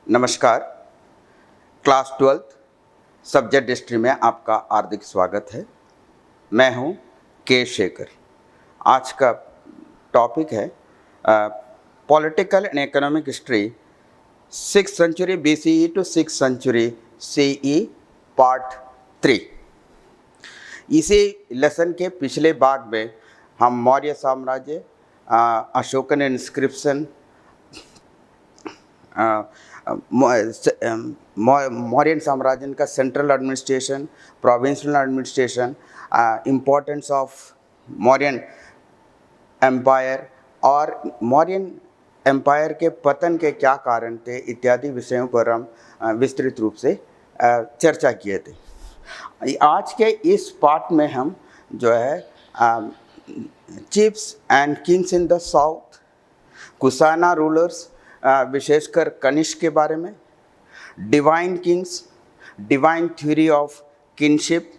नमस्कार। Class 12th subject history में आपका हार्दिक स्वागत है। मैं हूं के शेखर। आज का टॉपिक है political and economic history 6th century BCE to 6th century CE part 3। इसी लेसन के पिछले भाग में हम मौर्य साम्राज्य, अशोकन इंस्क्रिप्शन, मौर्यन साम्राज्य का central administration, provincial administration, importance of Mauryan empire और मौर्यन एम्पायर के पतन के क्या कारण थे इत्यादि विषयों पर हम विस्तृत रूप से चर्चा किए थे। आज के इस पार्ट में हम जो है chiefs and kings in the south, Kushana rulers, विशेषकर कनिष्क के बारे में, divine kings, divine theory of kinship,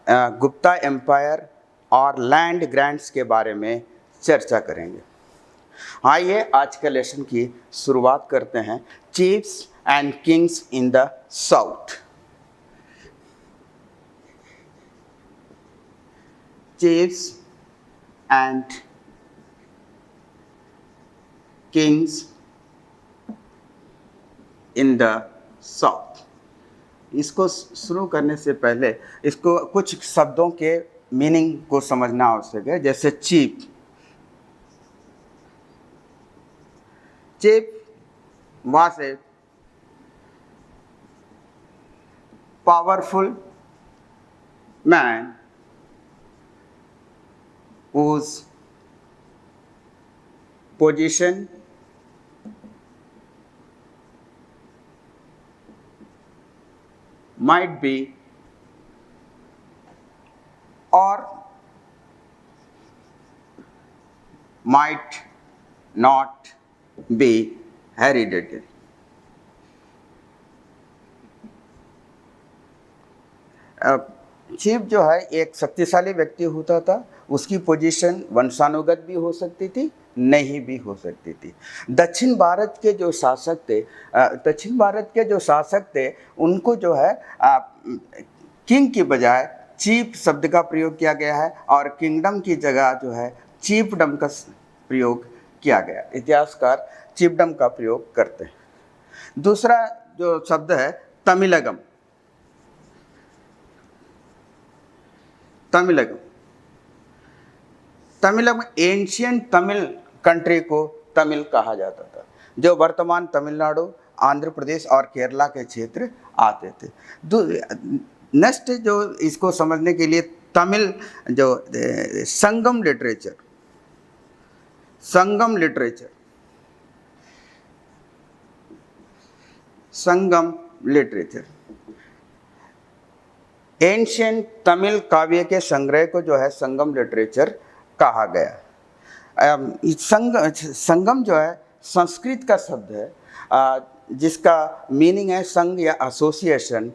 Gupta empire और लैंड ग्रांट्स के बारे में चर्चा करेंगे। आइए आज के लेसन की शुरुआत करते हैं। Chiefs and kings in the south. Chiefs and kings in the south. इसको शुरू करने से पहले इसको कुछ शब्दों के मीनिंग को समझना आवश्यक है। जैसे chief, chief was a powerful man whose position might be or might not be hereditary। Chief जो है एक शक्तिशाली व्यक्ति होता था। उसकी पोजीशन वंशानुगत भी हो सकती थी, नहीं भी हो सकती थी। दक्षिण भारत के जो शासक थे उनको जो है किंग की बजाय चीफ शब्द का प्रयोग किया गया है और किंगडम की जगह जो है चीफडम का प्रयोग किया गया। इतिहासकार चीफडम का प्रयोग करते हैं। दूसरा जो शब्द है तमिलगम। तमिलगम एंशियंट तमिल कंट्री को तमिल कहा जाता था, जो वर्तमान तमिलनाडु, आंध्र प्रदेश और केरला के क्षेत्र आते थे। नेक्स्ट जो इसको समझने के लिए तमिल जो संगम लिटरेचर, एंशियंट तमिल काव्य के संग्रह को जो है संगम लिटरेचर कहा गया। संगम जो है संस्कृत का शब्द है, जिसका मीनिंग है संघ या एसोसिएशन।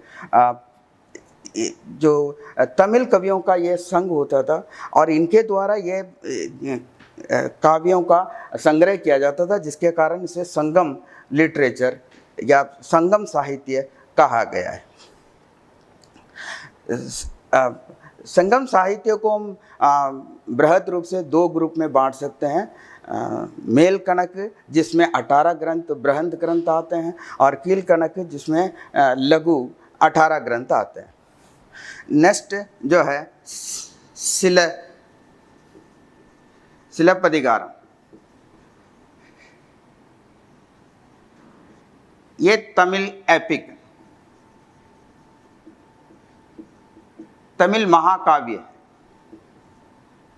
जो तमिल कवियों का ये संघ होता था और इनके द्वारा ये काव्यों का संग्रह किया जाता था, जिसके कारण इसे संगम लिटरेचर या संगम साहित्य कहा गया है। संगम साहित्य को हम बृहद रूप से दो ग्रुप में बांट सकते हैं। मेल कनक जिसमें 18 ग्रंथ बृहद ग्रंथ आते हैं और कील कनक जिसमें लघु 18 ग्रंथ आते हैं। नेक्स्ट जो है शिलापदिगारम। ये तमिल एपिक, तमिल महाकाव्य।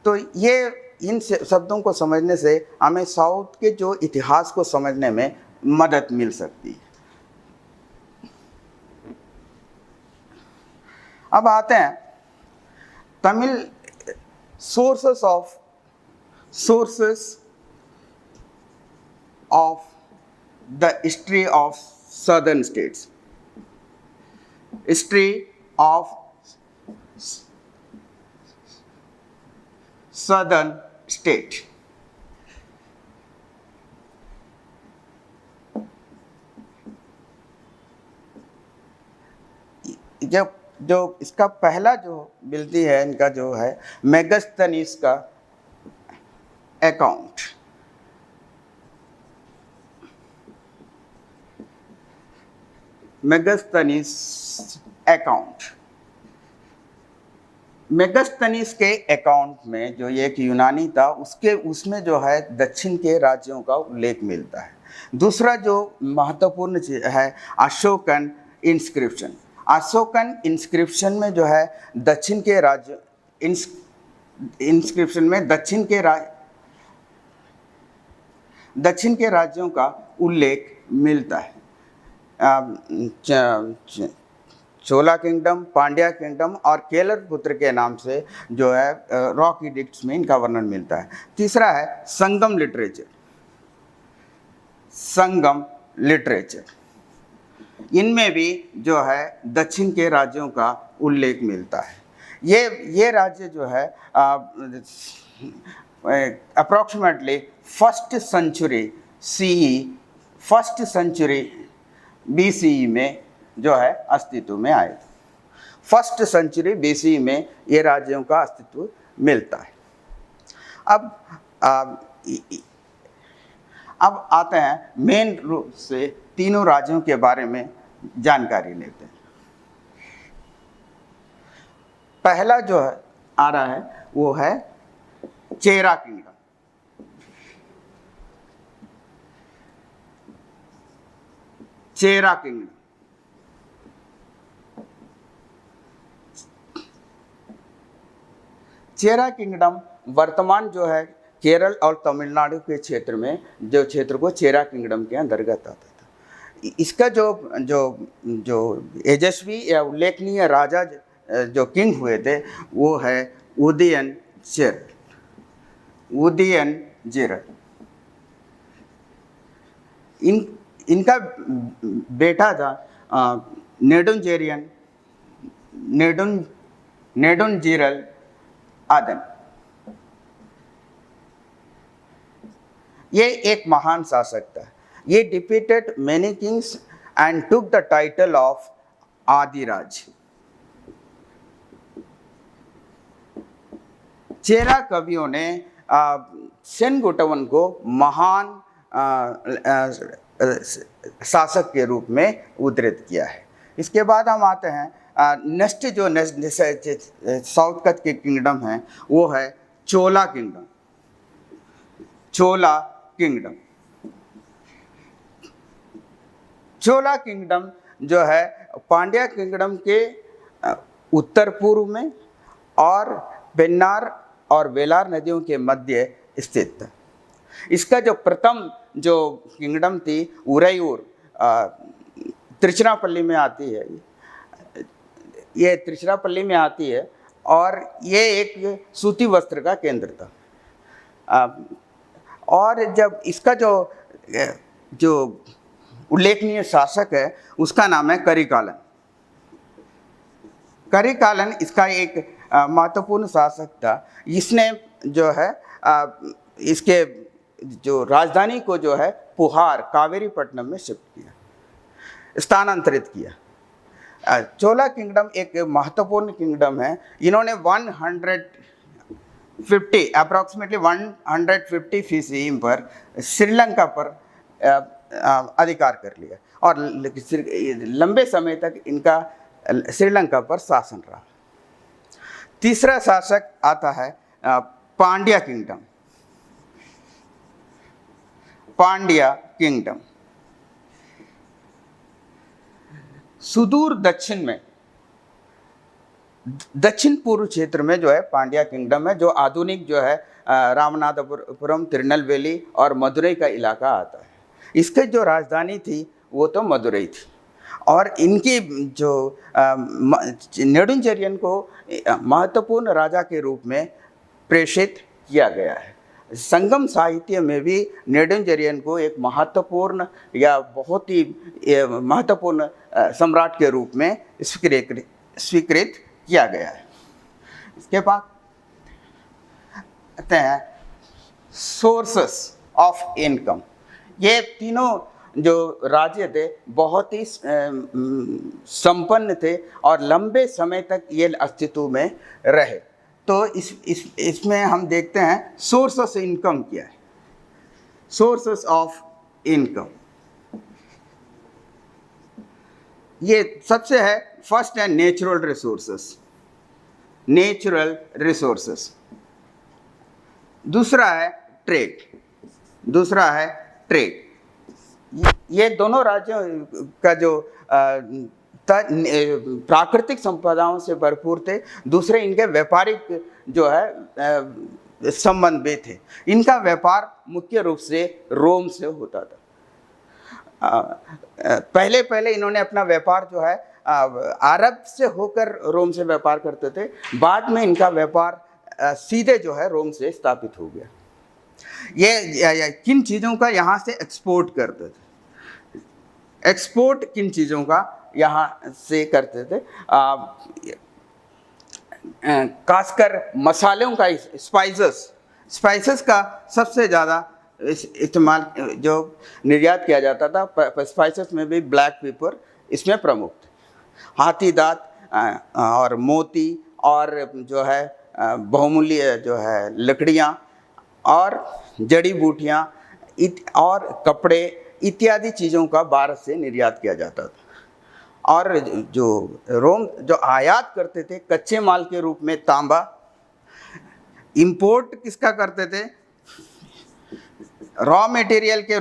तो ये इन शब्दों को समझने से हमें साउथ के जो इतिहास को समझने में मदद मिल सकती है। अब आते हैं Tamil sources of the history of southern states. History of southern state। जब जो इसका पहला जो मिलती है इनका जो है मेगास्थनीज का अकाउंट। मेगास्थनीज अकाउंट, मेगास्थनीज के अकाउंट में जो एक यूनानी था उसमें जो है दक्षिण के राज्यों का उल्लेख मिलता है। दूसरा जो महत्वपूर्ण है अशोकन इंस्क्रिप्शन। अशोकन इंस्क्रिप्शन में जो है दक्षिण के राज्य इंस्क्रिप्शन में दक्षिण के राज्यों का उल्लेख मिलता है। चोला किंगडम, पांड्या किंगडम और केलर पुत्र के नाम से जो है रॉक एडिक्ट्स में इनका वर्णन मिलता है। तीसरा है संगम लिटरेचर। संगम लिटरेचर, इनमें भी जो है दक्षिण के राज्यों का उल्लेख मिलता है। ये राज्य जो है अप्रॉक्सीमेटली फर्स्ट सेंचुरी BCE में जो है अस्तित्व में आए थे। फर्स्ट सेंचुरी BCE में ये राज्यों का अस्तित्व मिलता है। अब आते हैं मेन रूप से तीनों राज्यों के बारे में जानकारी लेते हैं। पहला जो है आ रहा है वो है चेरा किंगडम। चेरा किंगडम, चेरा किंगडम वर्तमान जो है केरल और तमिलनाडु के क्षेत्र में जो क्षेत्र को चेरा किंगडम के अंतर्गत आता था। इसका जो यशस्वी या उल्लेखनीय राजा जो किंग हुए थे वो है उदयनजिरल। इनका बेटा था नेडुंजिरल आदन। ये एक महान शासक था। ये defeated many kings and took the title of Adhiraj. Chera कवियों ने सेनगुटवन को महान शासक के रूप में उद्धृत किया है। इसके बाद हम आते हैं नेक्स्ट जो साउथ कट के किंगडम है वो है चोला किंगडम। चोला किंगडम जो है पांड्या किंगडम के उत्तर पूर्व में और पेन्नार और वेलार नदियों के मध्य स्थित था। इसका जो प्रथम जो किंगडम थी उरैयूर तिरुचिरापल्ली में आती है। ये तिरुचिरापल्ली में आती है और ये एक सूती वस्त्र का केंद्र था। और जब इसका जो उल्लेखनीय शासक है उसका नाम है करिकालन। करिकालन इसका एक महत्वपूर्ण शासक था। इसने जो है इसके जो राजधानी को जो है पुहार कावेरीपट्टनम में शिफ्ट किया, स्थानांतरित किया। चोला किंगडम एक महत्वपूर्ण किंगडम है। इन्होंने 150 अप्रॉक्सीमेटली 150 फीसदी पर श्रीलंका पर अधिकार कर लिया और लंबे समय तक इनका श्रीलंका पर शासन रहा। तीसरा शासक आता है पांड्या किंगडम। सुदूर दक्षिण में दक्षिण पूर्व क्षेत्र में जो है पांड्या किंगडम है, जो आधुनिक जो है रामनाथपुरम, तिरुनेलवेली और मदुरई का इलाका आता है। इसके जो राजधानी थी वो तो मदुरई थी और इनकी जो नेडुंजरियन को महत्वपूर्ण राजा के रूप में प्रेषित किया गया है। संगम साहित्य में भी नेडुंजरियन को एक महत्वपूर्ण या बहुत ही महत्वपूर्ण सम्राट के रूप में स्वीकृत किया गया है। इसके बाद आते हैं सोर्सेस ऑफ इनकम। ये तीनों जो राज्य थे बहुत ही संपन्न थे और लंबे समय तक ये अस्तित्व में रहे। तो इसमें हम देखते हैं सोर्स ऑफ इनकम क्या है। सोर्सेस ऑफ इनकम, ये सबसे है, फर्स्ट है नेचुरल रिसोर्सेस, नेचुरल रिसोर्सेस। दूसरा है ट्रेड, दूसरा है ट्रेड। ये दोनों राज्यों का जो प्राकृतिक संपदाओं से भरपूर थे। दूसरे इनके व्यापारिक जो है संबंध भी थे। इनका व्यापार मुख्य रूप से रोम से होता था। पहले पहले इन्होंने अपना व्यापार जो है अरब से होकर रोम से व्यापार करते थे। बाद में इनका व्यापार सीधे जो है रोम से स्थापित हो गया। ये किन चीज़ों का यहाँ से एक्सपोर्ट करते थे, एक्सपोर्ट किन चीज़ों का यहाँ से करते थे, खासकर मसालों का, स्पाइसेस का सबसे ज़्यादा इस्तेमाल जो निर्यात किया जाता था। स्पाइसेस में भी ब्लैक पेपर इसमें प्रमुख थे। हाथी दांत और मोती और जो है बहुमूल्य जो है लकड़ियाँ और जड़ी बूटियाँ और कपड़े इत्यादि चीज़ों का भारत से निर्यात किया जाता था। और जो रोम जो आयात करते थे कच्चे माल के रूप में तांबा, इंपोर्ट किसका करते थे, रॉ मटेरियल के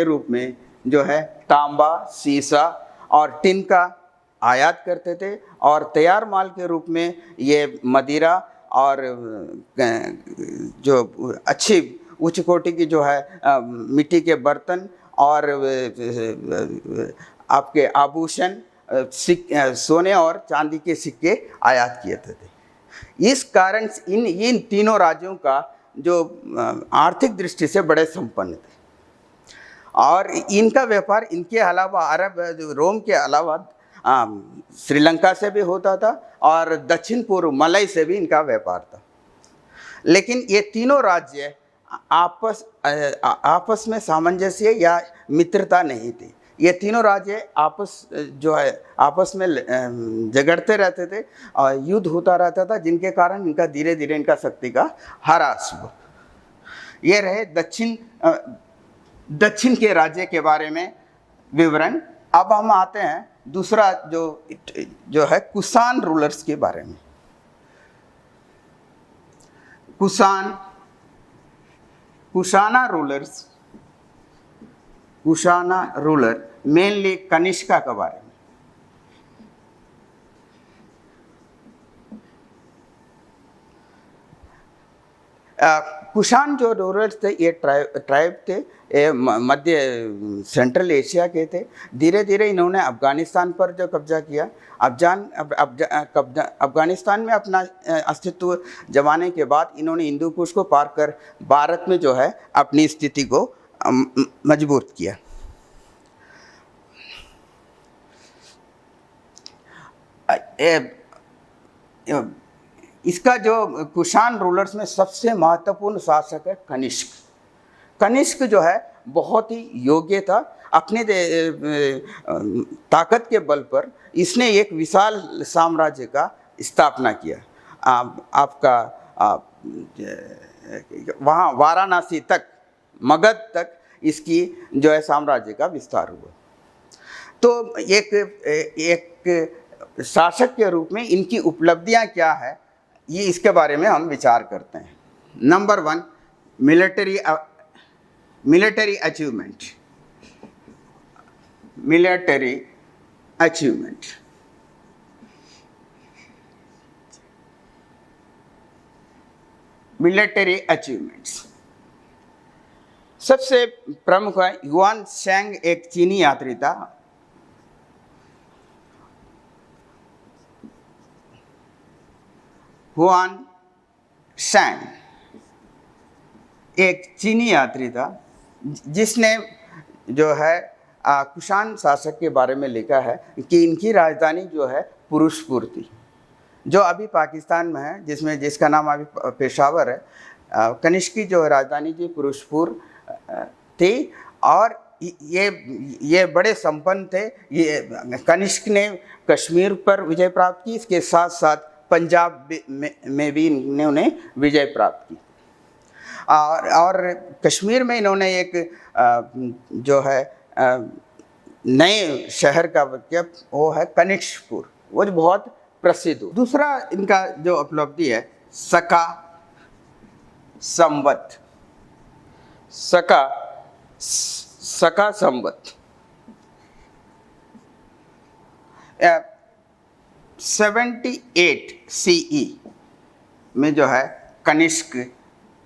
रूप में जो है तांबा, सीसा और टिन का आयात करते थे। और तैयार माल के रूप में ये मदिरा और जो अच्छी उच्च कोटि की जो है मिट्टी के बर्तन और आपके आभूषण, सोने और चांदी के सिक्के आयात किए थे। इस कारण इन तीनों राज्यों का जो आर्थिक दृष्टि से बड़े संपन्न थे। और इनका व्यापार इनके अलावा रोम के अलावा श्रीलंका से भी होता था और दक्षिण पूर्व मलई से भी इनका व्यापार था। लेकिन ये तीनों राज्य आपस में सामंजस्य या मित्रता नहीं थी। ये तीनों राज्य आपस में झगड़ते रहते थे और युद्ध होता रहता था, जिनके कारण इनका धीरे धीरे इनका शक्ति का ह्रास हुआ। ये रहे दक्षिण के राज्य के बारे में विवरण। अब हम आते हैं दूसरा जो है कुषाण रूलर्स के बारे में। कुषाणा रूलर मेनली कनिष्का के बारे में। कुषाण जो रूलर्स थे ये ट्राइब थे, ये मध्य सेंट्रल एशिया के थे। धीरे धीरे इन्होंने अफ़गानिस्तान पर जो कब्जा किया, अफ़गानिस्तान में अपना अस्तित्व जमाने के बाद इन्होंने हिंदू कुश को पार कर भारत में जो है अपनी स्थिति को मजबूत किया। इसका जो कुषाण रूलर्स में सबसे महत्वपूर्ण शासक है कनिष्क। कनिष्क जो है बहुत ही योग्य था। अपने ताकत के बल पर इसने एक विशाल साम्राज्य का स्थापना किया। आपका वहाँ वाराणसी तक, मगध तक इसकी जो है साम्राज्य का विस्तार हुआ। तो एक शासक के रूप में इनकी उपलब्धियां क्या है, ये इसके बारे में हम विचार करते हैं। Number 1, military achievement. Military achievements सबसे प्रमुख है। युआन सैंग एक चीनी यात्री था। हुआन सैंग एक चीनी यात्री था जिसने जो है कुषाण शासक के बारे में लिखा है कि इनकी राजधानी जो है पुरुषपुर थी, जो अभी पाकिस्तान में है, जिसका नाम अभी पेशावर है। कनिष्क की जो राजधानी थी पुरुषपुर थी, और ये बड़े संपन्न थे। ये कनिष्क ने कश्मीर पर विजय प्राप्त की, इसके साथ साथ पंजाब में भी इन्होंने विजय प्राप्त की। और कश्मीर में इन्होंने एक जो है नए शहर का वो है कनिष्कपुर, वो जो बहुत प्रसिद्ध हो। दूसरा इनका जो उपलब्धि है सका संवत, सका संवत 78 CE में जो है कनिष्क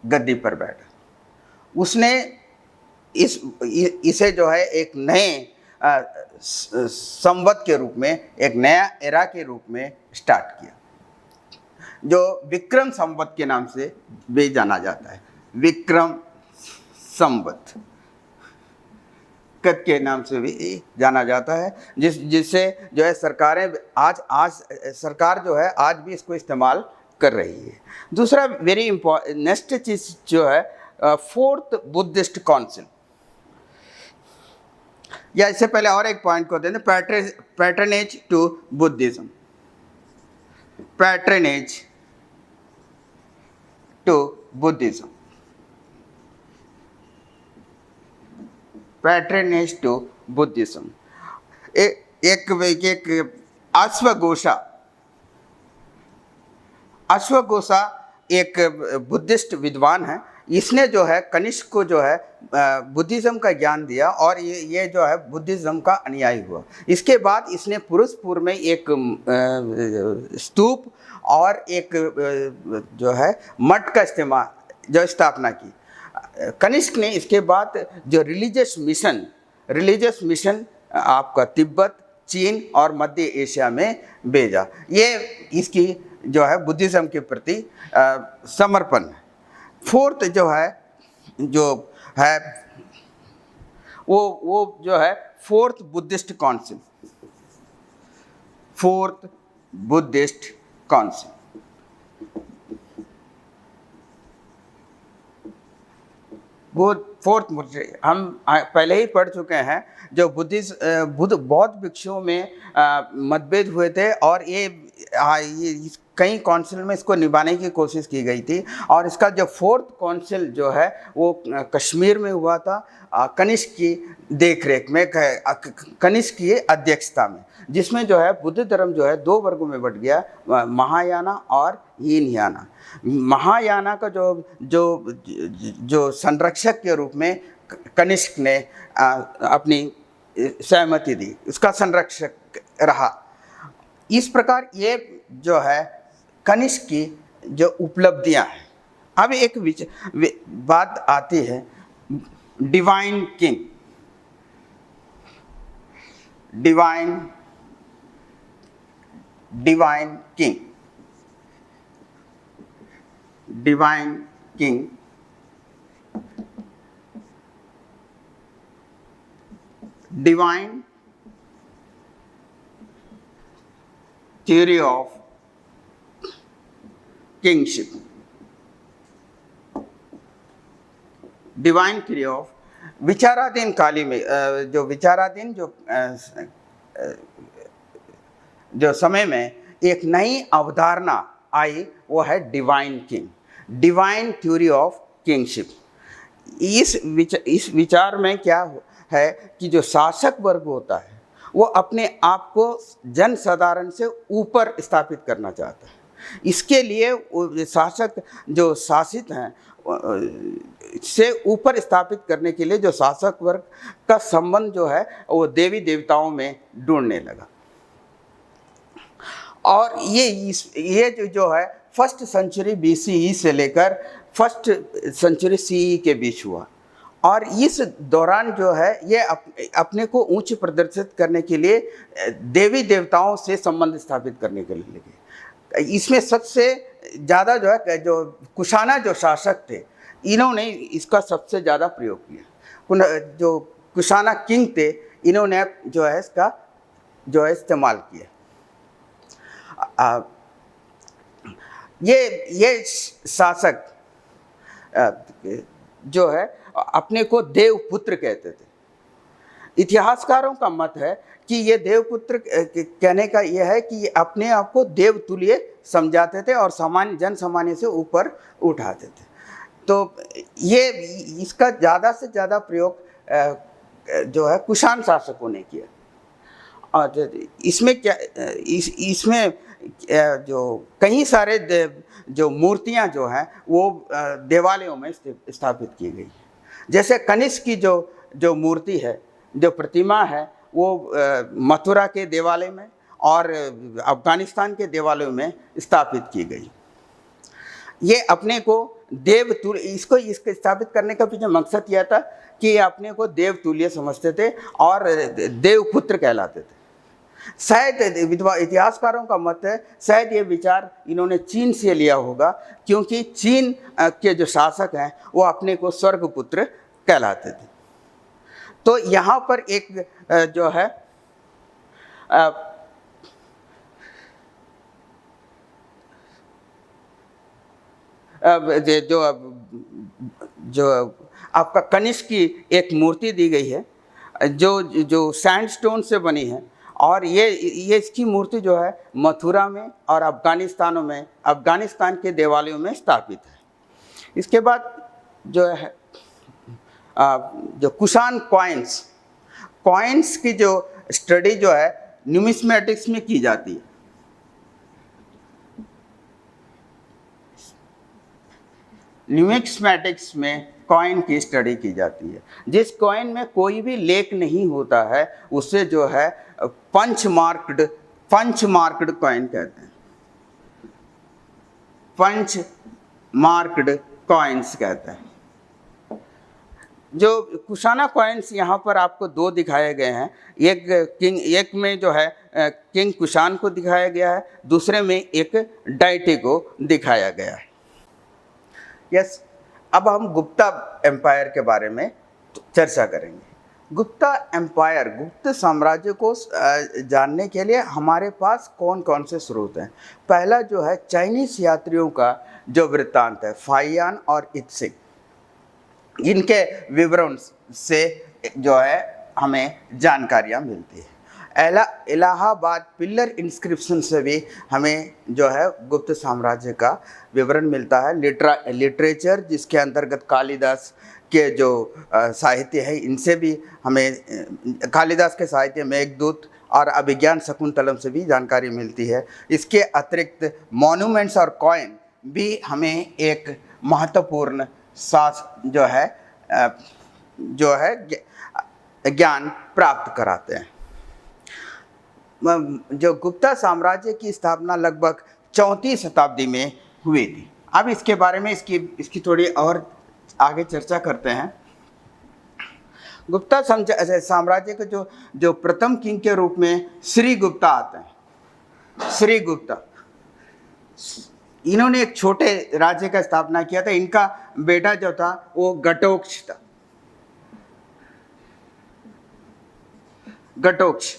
गद्दी पर बैठा। उसने इसे जो है एक नए संवत के रूप में, एक नया एरा के रूप में स्टार्ट किया, जो विक्रम संवत के नाम से भी जाना जाता है। विक्रम संवत के नाम से भी जाना जाता है, जिससे जो है सरकारें आज सरकार जो है आज भी इसको इस्तेमाल कर रही है। दूसरा वेरी इंपॉर्टेंट नेक्स्ट चीज जो है फोर्थ बुद्धिस्ट काउंसिल, या इससे पहले और एक पॉइंट को देते हैं, patronage to Buddhism, patronage to Buddhism, patronage to Buddhism. एक अश्वघोषा एक बुद्धिस्ट विद्वान है। इसने जो है कनिष्क को जो है बुद्धिज्म का ज्ञान दिया, और ये जो है बुद्धिज्म का अनुयायी हुआ। इसके बाद इसने पुरुषपुर में एक स्तूप और एक जो है मठ का स्थापना की। कनिष्क ने इसके बाद जो रिलीजियस मिशन आपका तिब्बत, चीन और मध्य एशिया में भेजा। ये इसकी जो है बुद्धिज्म के प्रति समर्पण है। फोर्थ जो है वो जो है fourth Buddhist council, fourth Buddhist council. वो फोर्थ हम पहले ही पढ़ चुके हैं, जो बौद्ध भिक्षुओं में मतभेद हुए थे, और ये कई काउंसिल में इसको निभाने की कोशिश की गई थी। और इसका जो फोर्थ काउंसिल जो है वो कश्मीर में हुआ था, कनिष्क की देखरेख में, कनिष्क की अध्यक्षता में, जिसमें जो है बुद्ध धर्म जो है दो वर्गों में बट गया, महायाना और हीनयाना। महायाना का जो संरक्षक के रूप में कनिष्क ने अपनी सहमति दी, उसका संरक्षक रहा। इस प्रकार ये जो है कनिष्क की जो उपलब्धियां हैं। अब एक बात आती है divine king, divine king, divine king, divine theory of kingship, divine theory of विचाराधीन काली में जो विचाराधीन जो समय में एक नई अवधारणा आई, वो है divine king, divine theory of kingship. इस विचार में क्या है कि जो शासक वर्ग होता है वो अपने आप को जन साधारण से ऊपर स्थापित करना चाहता है। इसके लिए शासक जो शासित हैं से ऊपर स्थापित करने के लिए जो शासक वर्ग का संबंध जो है वो देवी देवताओं में ढूंढने लगा। और ये जो है फर्स्ट सेंचुरी BCE से लेकर फर्स्ट सेंचुरी CE के बीच हुआ। और इस दौरान जो है ये अपने को ऊंच प्रदर्शित करने के लिए देवी देवताओं से संबंध स्थापित करने के लिए लगे। इसमें सबसे ज़्यादा जो है जो कुशाना जो शासक थे, इन्होंने इसका सबसे ज़्यादा प्रयोग किया। जो कुशाना किंग थे, इन्होंने जो है इसका जो है इस्तेमाल किया। ये शासक जो है अपने को देवपुत्र कहते थे। इतिहासकारों का मत है कि ये देवपुत्र कहने का यह है कि ये अपने आप को देवतुल्य समझाते थे और सामान्य जन सामान्य से ऊपर उठाते थे। तो ये इसका ज़्यादा से ज़्यादा प्रयोग जो है कुषाण शासकों ने किया। और इसमें क्या इसमें जो कई सारे जो मूर्तियां जो हैं वो देवालयों में स्थापित की गई। जैसे कनिष्क की जो मूर्ति है, जो प्रतिमा है, वो मथुरा के देवालय में और अफगानिस्तान के देवालयों में स्थापित की गई। ये अपने को देवतुल्य, इसको स्थापित करने का पीछे मकसद यह था कि ये अपने को देवतुल्य समझते थे और देवपुत्र कहलाते थे। शायद इतिहासकारों का मत है शायद ये विचार इन्होंने चीन से लिया होगा, क्योंकि चीन के जो शासक हैं वो अपने को स्वर्गपुत्र कहलाते थे। तो यहाँ पर एक जो है जो आपका कनिष्क की एक मूर्ति दी गई है जो सैंडस्टोन से बनी है, और ये इसकी मूर्ति जो है मथुरा में और अफगानिस्तान के देवालयों में स्थापित है। इसके बाद जो है जो कुषाण कॉइन्स की जो स्टडी जो है न्यूमिस्मेटिक्स में की जाती है। न्यूमिस्मेटिक्स में कॉइन की स्टडी की जाती है। जिस कॉइन में कोई भी लेख नहीं होता है उसे जो है पंच मार्क्ड कॉइन कहते हैं। पंच मार्क्ड कॉइन्स कहते हैं। जो कुषाणा कॉइन्स यहाँ पर आपको दो दिखाए गए हैं, एक में जो है किंग कुषाण को दिखाया गया है, दूसरे में एक डाइटी को दिखाया गया है। यस, अब हम गुप्ता एम्पायर के बारे में चर्चा करेंगे। गुप्ता एम्पायर, गुप्त साम्राज्य को जानने के लिए हमारे पास कौन कौन से स्रोत हैं। पहला जो है चाइनीज यात्रियों का जो वृत्तांत है, फाइयान और इत्सिक, इनके विवरण से जो है हमें जानकारियाँ मिलती है। इलाहाबाद पिलर इंस्क्रिप्शन से भी हमें जो है गुप्त साम्राज्य का विवरण मिलता है। लिटरेचर जिसके अंतर्गत कालिदास के जो साहित्य है, इनसे भी हमें कालिदास के साहित्य मेघदूत और अभिज्ञान शकुंतलम से भी जानकारी मिलती है। इसके अतिरिक्त मॉन्यूमेंट्स और कॉइन भी हमें एक महत्वपूर्ण जो है ज्ञान प्राप्त कराते हैं। जो गुप्ता साम्राज्य की स्थापना लगभग 34 शताब्दी में हुई थी। अब इसके बारे में इसकी थोड़ी और आगे चर्चा करते हैं। गुप्ता साम्राज्य के जो प्रथम किंग के रूप में श्री गुप्ता आते हैं। श्री गुप्ता, इन्होंने एक छोटे राज्य का स्थापना किया था। इनका बेटा जो था वो घटोत्कच था। घटोत्कच।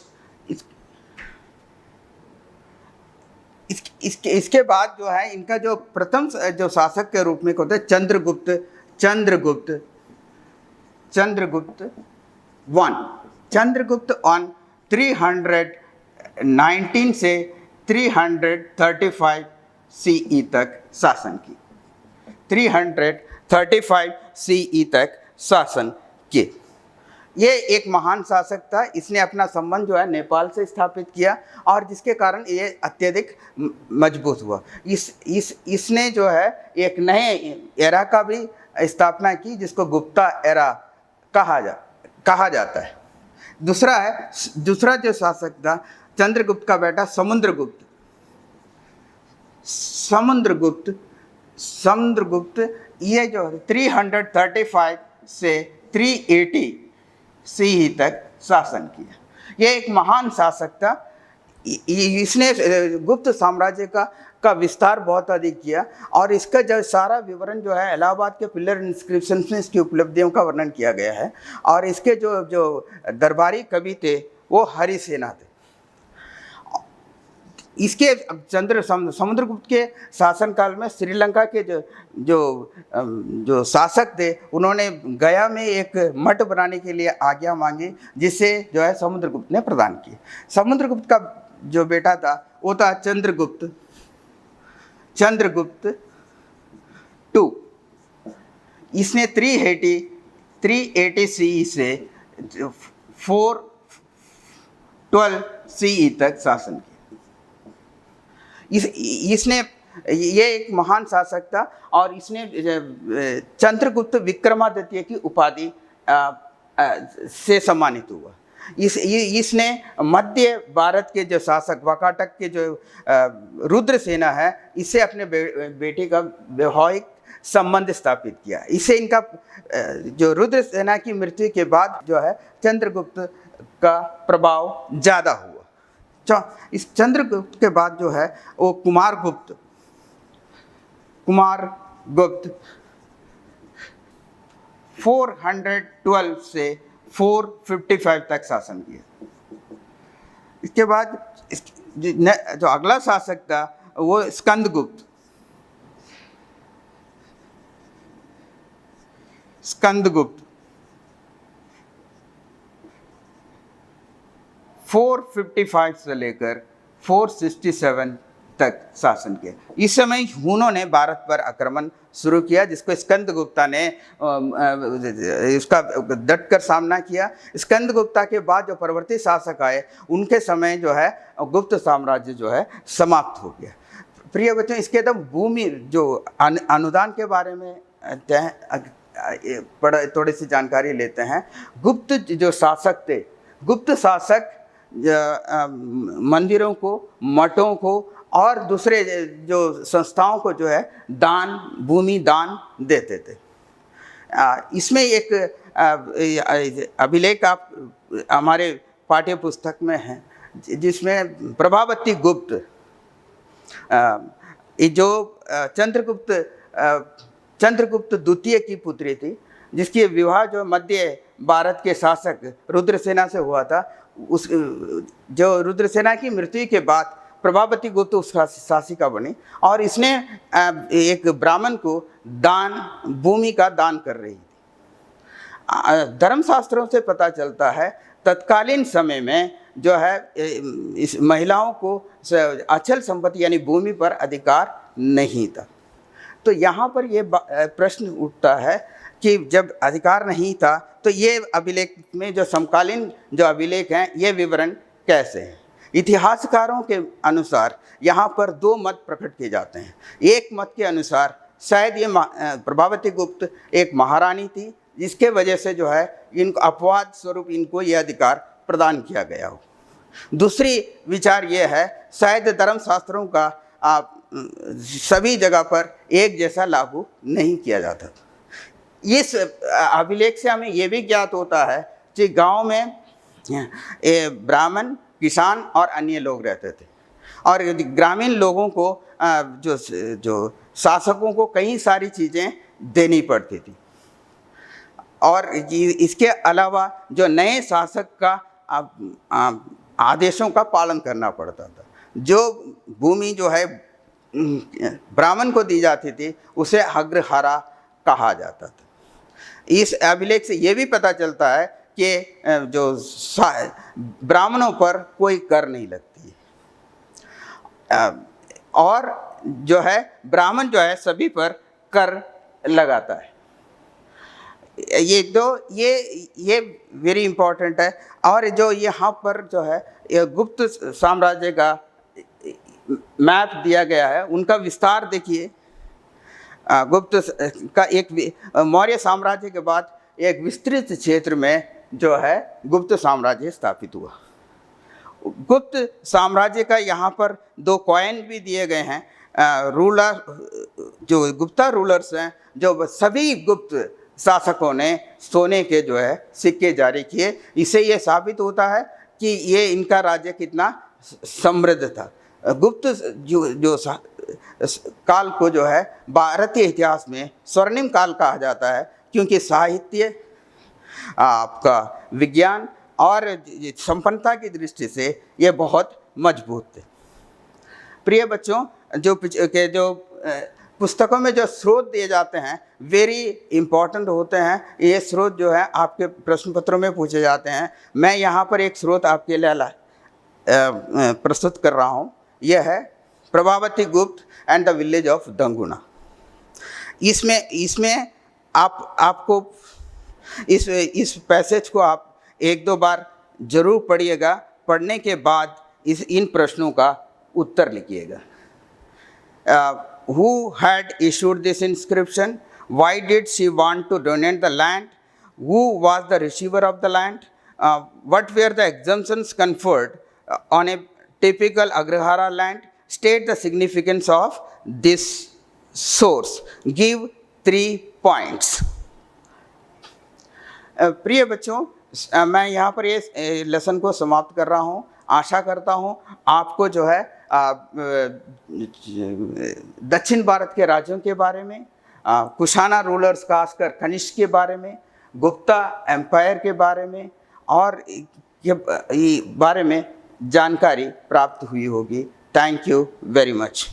इसके बाद जो है इनका जो प्रथम जो शासक के रूप में होता है चंद्रगुप्त ऑन 319 से 335 CE तक शासन की। 335 CE तक शासन किए। ये एक महान शासक था। इसने अपना संबंध जो है नेपाल से स्थापित किया और जिसके कारण ये अत्यधिक मजबूत हुआ। इसने जो है एक नए एरा का भी स्थापना की जिसको गुप्ता एरा कहा जाता है। दूसरा जो शासक था चंद्रगुप्त का बेटा समुद्रगुप्त, ये जो 335 से 380 CE तक शासन किया। यह एक महान शासक था। इसने गुप्त साम्राज्य का विस्तार बहुत अधिक किया और इसका जो सारा विवरण जो है इलाहाबाद के पिलर इंस्क्रिप्शन में इसकी उपलब्धियों का वर्णन किया गया है। और इसके जो दरबारी कवि थे वो हरिसेना थे। इसके समुद्रगुप्त के शासनकाल में श्रीलंका के जो शासक थे, उन्होंने गया में एक मठ बनाने के लिए आज्ञा मांगी, जिसे जो है समुद्रगुप्त ने प्रदान की। समुद्रगुप्त का जो बेटा था वो था चंद्रगुप्त II। इसने 380 CE से 412 CE तक शासन किया। इसने ये एक महान शासक था और इसने चंद्रगुप्त विक्रमादित्य की उपाधि से सम्मानित हुआ। इसने मध्य भारत के जो शासक वाकाटक के जो रुद्रसेना है, इससे अपने बेटे का वैवाहिक संबंध स्थापित किया। इससे इनका जो रुद्रसेना की मृत्यु के बाद जो है चंद्रगुप्त का प्रभाव ज़्यादा हुआ। इस चंद्रगुप्त के बाद जो है वो कुमारगुप्त 412 से 455 तक शासन किया। इसके बाद जो अगला शासक था वो स्कंदगुप्त 455 से लेकर 467 तक शासन किया। इस समय हुनों ने भारत पर आक्रमण शुरू किया, जिसको स्कंदगुप्ता ने इसका डटकर सामना किया। स्कंदगुप्ता के बाद जो परवर्ती शासक आए, उनके समय जो है गुप्त साम्राज्य जो है समाप्त हो गया। प्रिय बच्चों, इसके तब भूमि जो अनुदान के बारे में थोड़ी सी जानकारी लेते हैं। गुप्त जो शासक थे, गुप्त शासक मंदिरों को, मठों को और दूसरे जो संस्थाओं को जो है भूमि दान देते थे। इसमें एक अभिलेख आप हमारे पाठ्य पुस्तक में है, जिसमें प्रभावती गुप्त जो चंद्रगुप्त द्वितीय की पुत्री थी, जिसकी विवाह जो मध्य भारत के शासक रुद्रसेना से हुआ था, उस जो रुद्रसेना की मृत्यु के बाद प्रभावती गुप्त उसका शासिका बनी और इसने एक ब्राह्मण को भूमि का दान कर रही थी। धर्मशास्त्रों से पता चलता है तत्कालीन समय में जो है इस महिलाओं को अचल संपत्ति यानी भूमि पर अधिकार नहीं था। तो यहाँ पर ये प्रश्न उठता है कि जब अधिकार नहीं था तो ये अभिलेख में जो समकालीन जो अभिलेख हैं, ये विवरण कैसे हैं? इतिहासकारों के अनुसार यहाँ पर दो मत प्रकट किए जाते हैं। एक मत के अनुसार शायद ये प्रभावती गुप्त एक महारानी थी, जिसके वजह से जो है इनको अपवाद स्वरूप इनको यह अधिकार प्रदान किया गया हो। दूसरी विचार ये है, शायद धर्मशास्त्रों का सभी जगह पर एक जैसा लागू नहीं किया जाता था। इस अभिलेख से हमें ये भी ज्ञात होता है कि गांव में ब्राह्मण, किसान और अन्य लोग रहते थे और ग्रामीण लोगों को जो शासकों को कई सारी चीज़ें देनी पड़ती थी और इसके अलावा जो नए शासक का आदेशों का पालन करना पड़ता था। जो भूमि जो है ब्राह्मण को दी जाती थी उसे अग्रहारा कहा जाता था। इस अभिलेख से ये भी पता चलता है कि जो ब्राह्मणों पर कोई कर नहीं लगती और जो है ब्राह्मण जो है सभी पर कर लगाता है। ये वेरी इम्पोर्टेंट है। और जो यहाँ पर जो है ये गुप्त साम्राज्य का मैप दिया गया है, उनका विस्तार देखिए। गुप्त का एक मौर्य साम्राज्य के बाद एक विस्तृत क्षेत्र में जो है गुप्त साम्राज्य स्थापित हुआ। गुप्त साम्राज्य का यहाँ पर दो कॉइन भी दिए गए हैं। रूलर जो गुप्ता रूलर्स हैं, जो सभी गुप्त शासकों ने सोने के जो है सिक्के जारी किए। इससे ये साबित होता है कि ये इनका राज्य कितना समृद्ध था। गुप्त जो काल को जो है भारतीय इतिहास में स्वर्णिम काल कहा जाता है, क्योंकि साहित्य, आपका विज्ञान और संपन्नता की दृष्टि से ये बहुत मजबूत थे। प्रिय बच्चों, जो पुस्तकों में जो स्रोत दिए जाते हैं वेरी इम्पॉर्टेंट होते हैं। ये स्रोत जो है आपके प्रश्न पत्रों में पूछे जाते हैं। मैं यहाँ पर एक स्रोत आपके लिए प्रस्तुत कर रहा हूँ। यह है प्रभावती गुप्त एंड द विलेज ऑफ दंगुना। इसमें आपको इस पैसेज को आप एक दो बार जरूर पढ़िएगा। पढ़ने के बाद इन प्रश्नों का उत्तर लिखिएगा। Who had issued this inscription? Why did she want to donate the land? Who was the receiver of the land? What were the exemptions conferred on a typical Agrahara land? State the significance of this source. Give 3 points. प्रिय बच्चों, मैं यहाँ पर ये lesson को समाप्त कर रहा हूँ। आशा करता हूँ आपको जो है दक्षिण भारत के राज्यों के बारे में, कुशाना रूलर्स खासकर कनिष्क के बारे में, गुप्ता एम्पायर के बारे में और ये बारे में जानकारी प्राप्त हुई होगी। Thank you very much.